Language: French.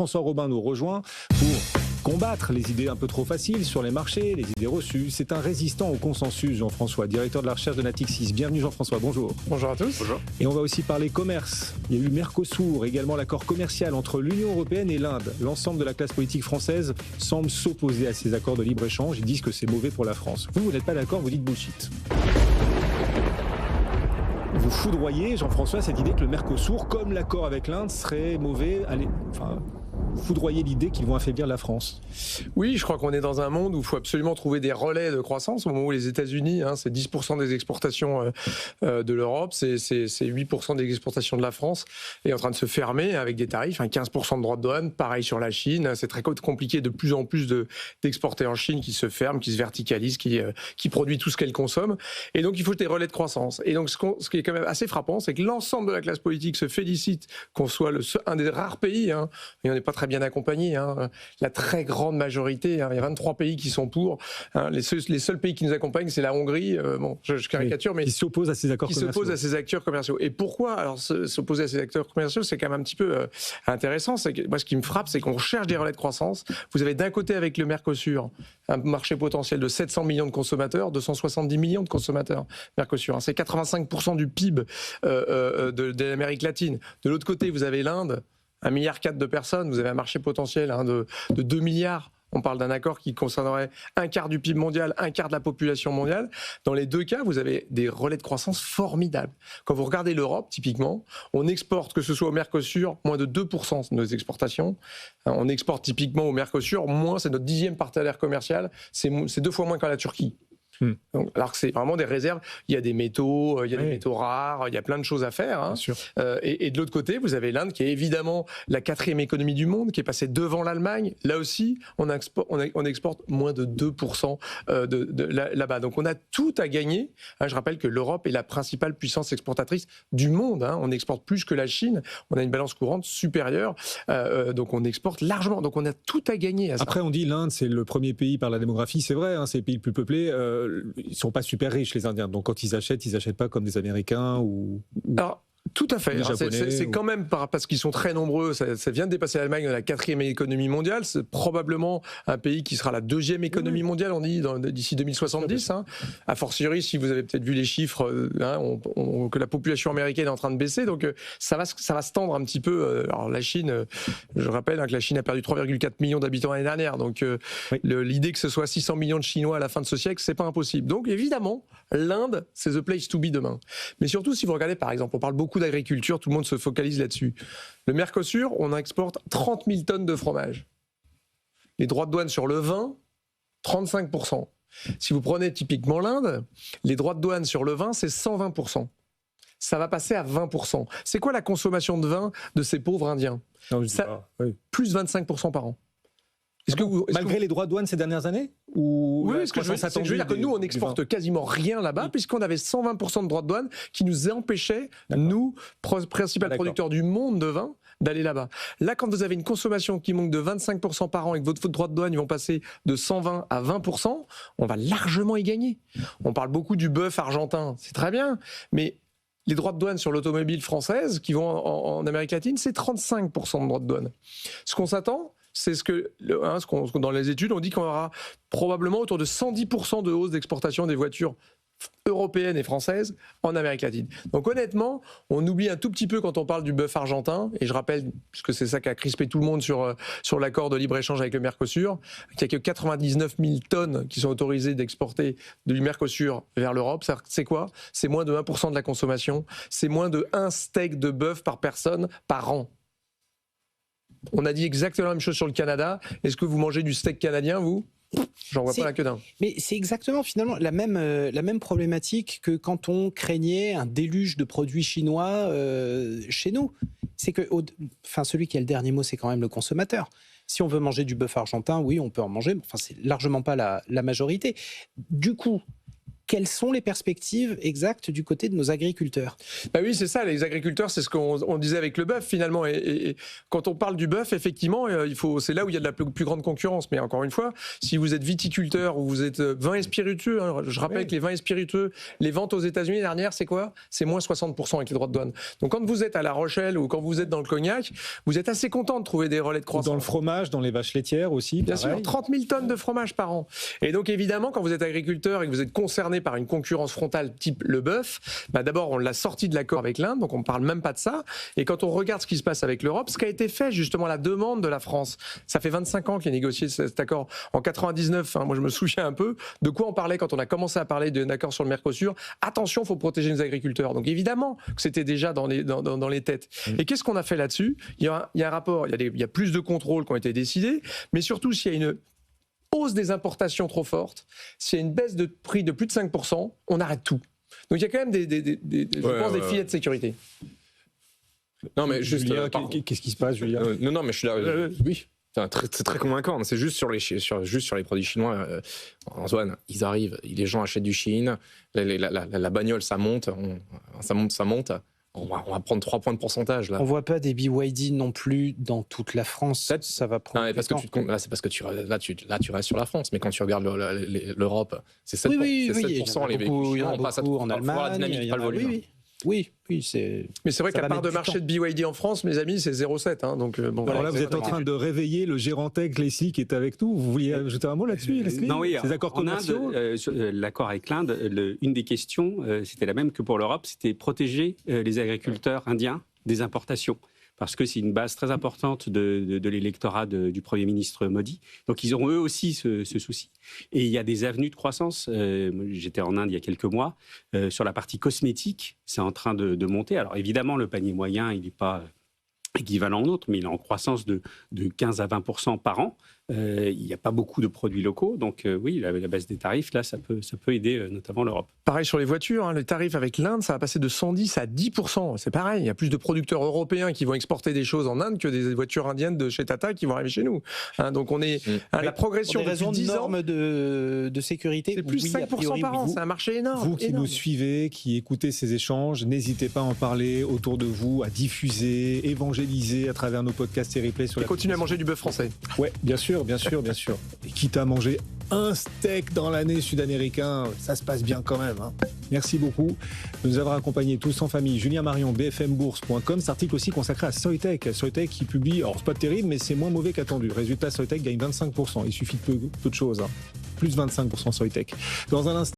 François Robin nous rejoint pour combattre les idées un peu trop faciles sur les marchés, les idées reçues. C'est un résistant au consensus, Jean-François, directeur de la recherche de Natixis. Bienvenue Jean-François, bonjour. Bonjour à tous. Bonjour. Et on va aussi parler commerce. Il y a eu Mercosur, également l'accord commercial entre l'Union européenne et l'Inde. L'ensemble de la classe politique française semble s'opposer à ces accords de libre-échange. Ils disent que c'est mauvais pour la France. Vous n'êtes pas d'accord, vous dites bullshit. Vous foudroyez, Jean-François, cette idée que le Mercosur, comme l'accord avec l'Inde, serait mauvais. Foudroyer l'idée qu'ils vont affaiblir la France. Oui, je crois qu'on est dans un monde où il faut absolument trouver des relais de croissance. Au moment où les États-Unis, c'est 10% des exportations de l'Europe, c'est 8% des exportations de la France, est en train de se fermer avec des tarifs, 15% de droits de douane, pareil sur la Chine. C'est très compliqué de plus en plus d'exporter en Chine, qui se ferme, qui se verticalise, qui produit tout ce qu'elle consomme. Et donc il faut des relais de croissance. Et donc ce qui est quand même assez frappant, c'est que l'ensemble de la classe politique se félicite qu'on soit un des rares pays, et on n'est pas très bien accompagné, la très grande majorité, il y a 23 pays qui sont pour, les seuls pays qui nous accompagnent, c'est la Hongrie, je caricature, mais qui s'oppose à ces accords commerciaux. Qui s'oppose à ces acteurs commerciaux. Et pourquoi alors s'opposer à ces acteurs commerciaux, c'est quand même un petit peu intéressant. C'est que moi, ce qui me frappe, c'est qu'on cherche des relais de croissance. Vous avez d'un côté avec le Mercosur un marché potentiel de 700 millions de consommateurs, 270 millions de consommateurs Mercosur. C'est 85% du PIB de l'Amérique latine. De l'autre côté, vous avez l'Inde. 1,4 milliard de personnes, vous avez un marché potentiel de 2 milliards. On parle d'un accord qui concernerait un quart du PIB mondial, un quart de la population mondiale. Dans les deux cas, vous avez des relais de croissance formidables. Quand vous regardez l'Europe, typiquement, on exporte, que ce soit au Mercosur, moins de 2% de nos exportations. On exporte typiquement au Mercosur, c'est notre 10e partenaire commercial, c'est 2 fois moins qu'à la Turquie. Donc, alors que c'est vraiment des réserves, il y a des métaux, des métaux rares, il y a plein de choses à faire. Et de l'autre côté, vous avez l'Inde qui est évidemment la 4e économie du monde, qui est passée devant l'Allemagne. Là aussi, on exporte moins de 2% là-bas. Donc on a tout à gagner. Je rappelle que l'Europe est la principale puissance exportatrice du monde. On exporte plus que la Chine. On a une balance courante supérieure. Donc on exporte largement. Donc on a tout à gagner à ça. Après, on dit l'Inde, c'est le premier pays par la démographie. C'est vrai, c'est le pays le plus peuplé. Ils ne sont pas super riches, les Indiens. Donc quand ils achètent pas comme des Américains ou alors, tout à fait. C'est quand même parce qu'ils sont très nombreux. Ça vient de dépasser l'Allemagne dans la 4e économie mondiale. C'est probablement un pays qui sera la 2e économie mondiale, on dit, d'ici 2070. A fortiori, si vous avez peut-être vu les chiffres, que la population américaine est en train de baisser. Donc ça va se tendre un petit peu. Alors la Chine, je rappelle que la Chine a perdu 3,4 millions d'habitants l'année dernière. Donc l'idée que ce soit 600 millions de Chinois à la fin de ce siècle, c'est pas impossible. Donc évidemment, l'Inde, c'est the place to be demain. Mais surtout, si vous regardez, par exemple, on parle beaucoup d'agriculture, tout le monde se focalise là-dessus. Le Mercosur, on exporte 30 000 tonnes de fromage. Les droits de douane sur le vin, 35%. Si vous prenez typiquement l'Inde, les droits de douane sur le vin, c'est 120%. Ça va passer à 20%. C'est quoi la consommation de vin de ces pauvres Indiens ? Plus 25% par an. Malgré les droits de douane ces dernières années Oui, ce que je veux dire que nous, on n'exporte quasiment rien là-bas, puisqu'on avait 120% de droits de douane qui nous empêchaient, nous, principal producteurs du monde de vin, d'aller là-bas. Là, quand vous avez une consommation qui manque de 25% par an et que votre droit de douane, ils vont passer de 120 à 20%, on va largement y gagner. On parle beaucoup du bœuf argentin, c'est très bien, mais les droits de douane sur l'automobile française qui vont en Amérique latine, c'est 35% de droits de douane. Ce qu'on s'attend, c'est dans les études, on dit qu'on aura probablement autour de 110% de hausse d'exportation des voitures européennes et françaises en Amérique latine. Donc honnêtement, on oublie un tout petit peu quand on parle du bœuf argentin, et je rappelle, puisque c'est ça qui a crispé tout le monde sur l'accord de libre-échange avec le Mercosur, qu'il n'y a que 99 000 tonnes qui sont autorisées d'exporter du Mercosur vers l'Europe. C'est quoi ? C'est moins de 1% de la consommation, c'est moins de 1 steak de bœuf par personne par an. On a dit exactement la même chose sur le Canada. Est-ce que vous mangez du steak canadien, vous ? J'en vois pas la queue d'un. Mais c'est exactement finalement la même problématique que quand on craignait un déluge de produits chinois chez nous. C'est que celui qui a le dernier mot, c'est quand même le consommateur. Si on veut manger du bœuf argentin, oui, on peut en manger, mais c'est largement pas la majorité. Du coup, quelles sont les perspectives exactes du côté de nos agriculteurs? Bah oui, c'est ça, les agriculteurs, c'est ce qu'on disait avec le bœuf finalement. Et quand on parle du bœuf, effectivement, c'est là où il y a de la plus grande concurrence. Mais encore une fois, si vous êtes viticulteur ou vous êtes vin et spiritueux, hein, je rappelle que les vins et spiritueux, les ventes aux États-Unis dernière, c'est quoi? C'est moins 60% avec les droits de douane. Donc quand vous êtes à La Rochelle ou quand vous êtes dans le cognac, vous êtes assez content de trouver des relais de croissance. Dans le fromage, dans les vaches laitières aussi. Bien pareil. sûr, 30 000 tonnes de fromage par an. Et donc évidemment, quand vous êtes agriculteur et que vous êtes concerné par une concurrence frontale type le bœuf, bah d'abord on l'a sorti de l'accord avec l'Inde, donc on ne parle même pas de ça. Et quand on regarde ce qui se passe avec l'Europe, ce qui a été fait justement à la demande de la France, ça fait 25 ans qu'il a négocié cet accord. En 99, hein, moi je me souviens un peu de quoi on parlait quand on a commencé à parler d'un accord sur le Mercosur. Attention, il faut protéger nos agriculteurs. Donc évidemment que c'était déjà dans les têtes. Et qu'est-ce qu'on a fait là-dessus? Il y a un rapport, il y a plus de contrôles qui ont été décidés, mais surtout s'il y a une hausse des importations trop forte, s'il y a une baisse de prix de plus de 5%, on arrête tout. Donc il y a quand même des filets de sécurité. Non, mais juste. Julien, qu'est-ce qui se passe, Julien? Non, mais je suis là. Oui. C'est très convaincant. C'est juste sur les produits chinois. Antoine, ils arrivent, les gens achètent du Chine, la bagnole, ça monte. Ça monte. On va prendre 3 points de pourcentage. Là. On voit pas des BYD non plus dans toute la France. Ça va prendre. Non, parce que là, c'est parce que tu restes sur la France. Mais quand tu regardes l'Europe, c'est 7%. Oui, c'est 7% les véhicules chinois. On passe en Allemagne. La dynamique, pas le volume. Oui, c'est. Mais c'est vrai qu'à part de marché de BYD en France, mes amis, c'est 0,7. Hein, donc bon. Alors là, vous êtes en train de réveiller le gérant tech Leslie qui est avec nous. Vous vouliez ajouter un mot là-dessus, Leslie? Non, oui. Ces accords commerciaux. L'accord avec l'Inde, une des questions, c'était la même que pour l'Europe, c'était protéger les agriculteurs indiens des importations. Parce que c'est une base très importante de l'électorat du Premier ministre Modi. Donc ils auront eux aussi ce souci. Et il y a des avenues de croissance. J'étais en Inde il y a quelques mois. Sur la partie cosmétique, c'est en train de monter. Alors évidemment, le panier moyen, il n'est pas équivalent au nôtre, mais il est en croissance de 15 à 20% par an. Il n'y a pas beaucoup de produits locaux, donc oui, la baisse des tarifs, là, ça peut aider notamment l'Europe. Pareil sur les voitures, hein, le tarif avec l'Inde, ça va passer de 110 à 10%. C'est pareil, il y a plus de producteurs européens qui vont exporter des choses en Inde que des voitures indiennes de chez Tata qui vont arriver chez nous. Hein, donc on est à la progression depuis 10 ans. Normes de sécurité. C'est plus 5% par an, c'est un marché énorme. Vous qui nous suivez, qui écoutez ces échanges, n'hésitez pas à en parler autour de vous, à diffuser, évangéliser à travers nos podcasts et replays sur et continuer à manger du bœuf français. Ouais, bien sûr. Et quitte à manger un steak dans l'année sud-américain, ça se passe bien quand même. Hein. Merci beaucoup de nous avoir accompagnés tous en famille. Julien Marion, bfmbourse.com, cet article aussi consacré à Soitec. Soitec qui publie, alors c'est pas terrible, mais c'est moins mauvais qu'attendu. Résultat, Soitec gagne 25%. Il suffit de peu de choses. Hein. Plus 25% Soitec. Dans un instant.